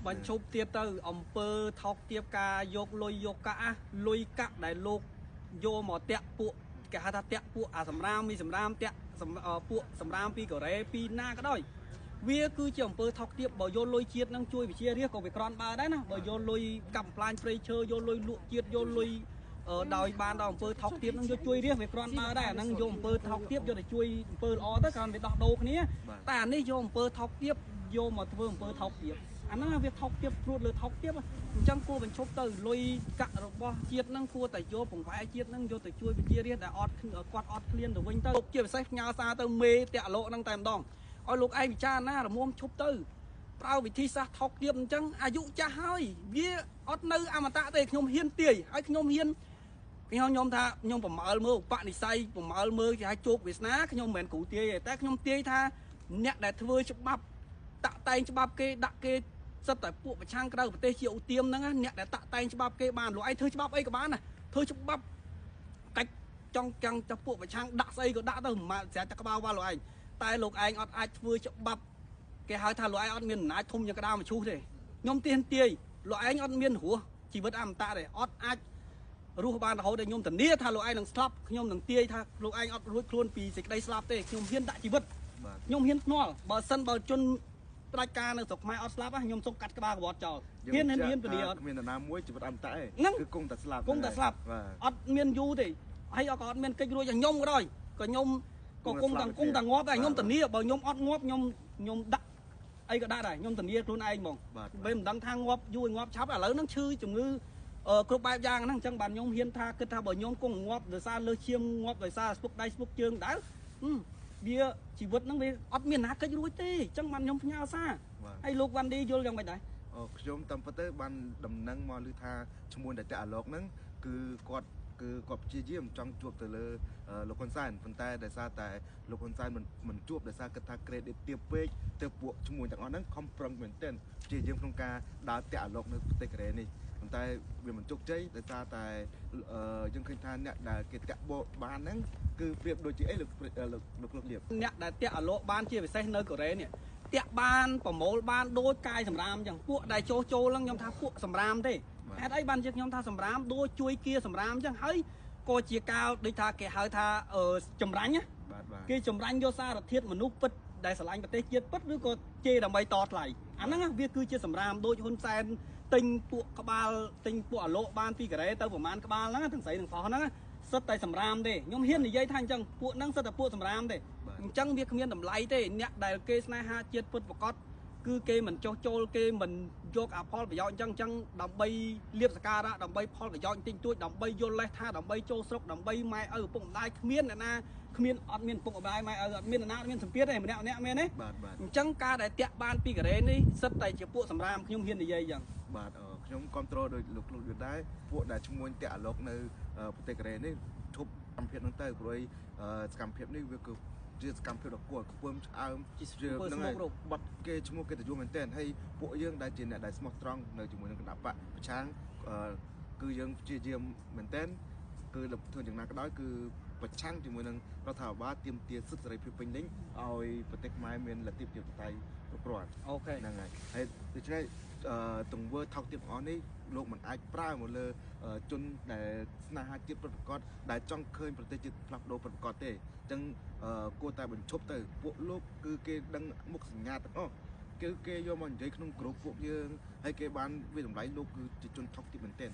បញ្ឈប់ទៀតទៅអំពើថោកទាបការយកលុយយកកាក់លុយកាក់ដែលលោកយកមកតាក់ពួកគេហៅថាតាក់ពួកអាសម្រាមមីសម្រាមតាក់ពួកសម្រាមពីកូរ៉េពីណាក៏ដោយវាគឺជាអំពើថោកទាបបើយកលុយជាតិនឹងជួយវិជារាជក៏វាក្រន់បើដែរណាបើយកលុយកាប់បំផ្លាញព្រៃឈើយកលុយលក់ជាតិយកលុយដោយបានដល់អំពើថោកទាបនឹងយកជួយរាជវាក្រន់បើដែរអាហ្នឹងយកអំពើថោកទាបយកទៅជួយអំពើល្អទៅគ្រាន់វាដោះដូរគ្នាតែអានេះយកអំពើថោកទាបយកមកធ្វើអំពើថោកទាបអាហ្នឹងវាថោកទាបព្រួតលើថោកទាបអញ្ចឹងគួរបញ្ឈប់ទៅលុយកាក់របស់ជាតិហ្នឹងគួរតែយកបង្វែរជាតិហ្នឹងយកទៅជួយវិជារាជដែលអត់គាត់អត់ឃ្លានទៅវិញទៅជាពិសេសផ្ញើសារទៅមេតាក់លោកហ្នឹងតែម្ដងឲ្យលោកឯងពិចារណារមុំឈប់ទៅប្រើវិធីសាស្ត្រថោកទាបអញ្ចឹងអាយុចាស់ហើយវាអត់នៅអមតៈទេខ្ញុំហ៊ានទាយហើយខ្ញុំហ៊ានខ្ញុំថាខ្ញុំប្រមើលមើលឧបនិស្ស័យប្រមើលមើលគេឲ្យជោគវាសនាខ្ញុំមិនមែនគ្រូទាយទេតែខ្ញុំទាយថាអ្នកដែលធ្វើច្បាប់តាក់តែងច្បាប់គេដាក់គេសិតតែពួកប្រឆាំងក្រៅប្រទេសជាឧទាមហ្នឹងអ្នកដែលតាក់តែងច្បាប់គេបានលោកឯងធ្វើច្បាប់អីក៏បានណាធ្វើច្បាប់កាច់ចង់ចាំងទៅពួកប្រឆាំងដាក់ស្អីក៏ដាក់ទៅមិនស្រាប់តែក្បាលវល់លោកឯងតែលោកឯងអត់អាចធ្វើច្បាប់គេហៅថាលោកឯងអត់មានអំណាចធំជាងក្តារមឈូសទេខ្ញុំទាយលោកឯងអត់មានរស់ជីវិតអមតៈទេអត់អាចរស់បានរហូតដល់ខ្ញុំធានាថាលោកឯងនឹងស្លាប់ខ្ញុំនឹងទាយថាលោកឯងអត់រួចខ្លួនពីសេចក្តីស្លាប់ទេខ្ញុំហ៊ានដាក់ជីវិតខ្ញុំហ៊ានភ្នាល់បើសិនបើជនផ្ដាច់ការនៅស្រុកខ្មែរអត់ស្លាប់ខ្ញុំសុំកាត់ក្បាលកវត្តចោលហ៊ានពលាអត់មាននរណាមួយជីវិតអមតៈទេគឺគង់តែស្លាប់អត់មានយូរទេហើយក៏អត់មានកិច្ចរួចខ្ញុំក៏ដោយក៏ខ្ញុំក៏គង់តែងាប់ដែរខ្ញុំធានាបើខ្ញុំអត់ងាប់ខ្ញុំដាក់អីក៏ដាក់ដែរខ្ញុំធានាខ្លួនឯងហ្មងពេលមិនដឹងថាងាប់យូរងាប់ឆាប់ឥឡូវហ្នឹងឈឺជំងឺគ្រប់បែបយ៉ាងហ្នឹងអញ្ចឹងបាទខ្ញុំហ៊ានថាគិតថាបើខ្ញុំគង់ងាប់ដោយសារលើសឈាមងាប់ដោយសារស្ពុកដៃស្ពុកជើងដែរវាជីវិតហ្នឹងវាអត់មានណាកិច្ចរួចទេអញ្ចឹងបាទខ្ញុំផ្ញើសារហើយលោកវ៉ាន់ឌីយល់យ៉ាងម៉េចដែរខ្ញុំតាមពិតទៅបានដំណឹងមកឮថាឈ្មោះដែលតាក់អាឡុកហ្នឹងគឺគាត់ព្យាយាមចង់ជួបទៅលើលោកហ៊ុនសែនប៉ុន្តែដោយសារតែលោកហ៊ុនសែនមិនជួបដោយសារគិតថា credit ទាបពេកទៅពួកឈ្មោះទាំងអស់ហ្នឹងខំប្រឹងមែនទែនព្យាយាមក្នុងការដើរតាក់អាឡុកនៅប្រទេសកូរ៉េនេះប៉ុន្តែវាមិនជោគជ័យដោយសារតែយើងឃើញថាអ្នកដែលគេតាក់បោបានហ្នឹងគឺប្រៀបដូចជាអីលោកលៀបអ្នកដែលតាក់អាឡុកបានជាពិសេសនៅកូរ៉េនេះតាក់បានប្រមូលបានដូចកាយសម្រាមអញ្ចឹងពួកដែលចូលហ្នឹងខ្ញុំថាពួកសម្រាមទេហេតុអីបានជាខ្ញុំថាសម្រាមដូចជួយគៀសម្រាមអញ្ចឹងហើយក៏ជាកាលដូចថាគេហៅថាចម្រាញ់ណាគេចម្រាញ់យកសារធាតុមនុស្សពិតដែលស្រឡាញ់ប្រទេសជាតិពិតឬក៏ជេរដើម្បីតថ្លៃអាហ្នឹងវាគឺជាសម្រាមដូចហ៊ុនសែនទិញពួកក្បាលទិញពួកអាឡូបានពីកូរ៉េទៅប្រហែលក្បាលហ្នឹងទាំងស្រីទាំងប្រុសហ្នឹងសិតតែសម្រាមទេខ្ញុំហ៊ាននិយាយថាអញ្ចឹងពួកហ្នឹងសិតតែពួកសម្រាមទេអញ្ចឹងវាគ្មានតម្លៃទេអ្នកដែលគេស្នេហាជាតិពិតប្រកបគឺគេមិនចោះចូលគេមិនយកអផលប្រយោជន៍អញ្ចឹងដើម្បីលៀបសការៈដើម្បីផលប្រយោជន៍តិចតួចដើម្បីយល់លេសថាដើម្បីចូលស្រុកដើម្បីម៉ែឪឪពុកម្ដាយគ្មានអ្នកណាគ្មានអត់មានឪពុកម្ដាយម៉ែឪអត់មានអ្នកណាមានសម្ពាធទេម្នាក់មែនទេអញ្ចឹងការដែលតាក់បានពីកូរ៉េនេះសិតតែជាពួកសម្រាមខ្ញុំហ៊ាននិយាយអញ្ចឹងបាទខ្ញុំគ្រប់គ្រងដោយលោកយល់ដែរពួកដែលឈ្មោះតាក់អាឡុកនៅប្រទេសកូរ៉េនេះឈប់សកម្មភាពហ្នឹងទៅព្រោះសកម្មភាពនេះវាគឺជាសកម្មភាពដ៏គួរខ្ពើមឆ្អើមហ្នឹងហើយបាត់គេឈ្មោះគេទៅយល់មែនទែនហើយពួកយើងដែលជាអ្នកដែលស្មោះត្រង់នៅជាមួយនឹងគណៈបកប្រឆាំងគឺយើងព្យាយាមមែនទែនគឺធ្វើយ៉ាងណាក៏ដោយគឺប្រឆាំងជាមួយនឹងរដ្ឋាភិបាលទាមទារសិទ្ធិសេរីភាពពេញលេញឲ្យប្រទេសខ្មែរមានលទ្ធិប្រជាធិបតេយ្យគ្រប់គ្រាន់អូខេហ្នឹងហើយដូច្នេះទង្វើថោកទាបទាំងអស់នេះលោកមិនអាចប្រើមកលើជនដែលស្នេហាជាតិពិតប្រាកដដែលចង់ឃើញប្រទេសជាតិផ្លាស់ប្ដូរពិតប្រាកដទេអញ្ចឹងគួរតែបញ្ឈប់ទៅពួកលោកគឺគេដឹងមុខសញ្ញាទាំងអស់គេយកមកនិយាយក្នុងក្រុមពួកយើងហើយគេបានវាតម្លៃលោកគឺជាជនថោកទាបមែនទែន